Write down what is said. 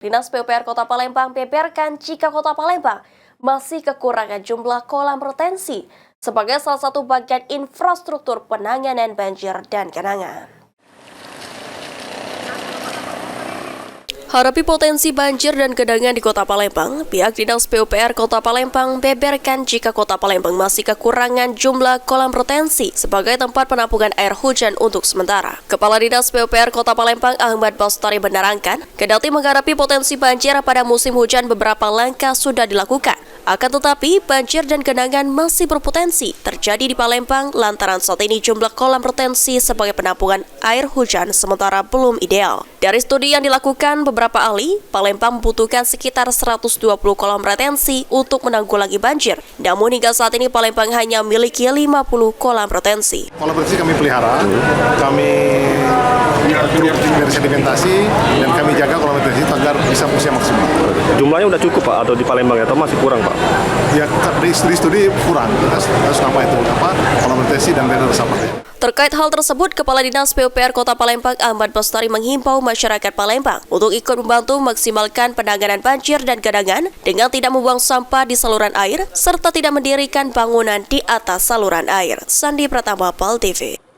Dinas PUPR Kota Palembang beberkan jika Kota Palembang masih kekurangan jumlah kolam retensi sebagai salah satu bagian infrastruktur penanganan banjir dan genangan. Hadapi potensi banjir dan genangan di Kota Palembang, pihak Dinas PUPR Kota Palembang beberkan jika Kota Palembang masih kekurangan jumlah kolam retensi sebagai tempat penampungan air hujan untuk sementara. Kepala Dinas PUPR Kota Palembang Ahmad Bastari menerangkan, kendati menghadapi potensi banjir pada musim hujan beberapa langkah sudah dilakukan. Akan tetapi, banjir dan genangan masih berpotensi terjadi di Palembang lantaran saat ini jumlah kolam retensi sebagai penampungan air hujan sementara belum ideal. Dari studi yang dilakukan beberapa ahli, Palembang membutuhkan sekitar 120 kolam retensi untuk menanggulangi banjir. Namun hingga saat ini Palembang hanya memiliki 50 kolam retensi. Kolam retensi kami pelihara, kami dari sedimentasi dan kami jaga kolam retensi agar bisa fungsi maksimal. Jumlahnya udah cukup Pak atau di Palembang atau masih kurang Pak? Ya di studi kurang, harus nama itu kolam retensi dan daerah resapan. Terkait hal tersebut, Kepala Dinas PUPR Kota Palembang Ahmad Bastari menghimbau masyarakat Palembang untuk ikut membantu maksimalkan penanganan banjir dan genangan dengan tidak membuang sampah di saluran air serta tidak mendirikan bangunan di atas saluran air. Sandi Pratama, PAL TV.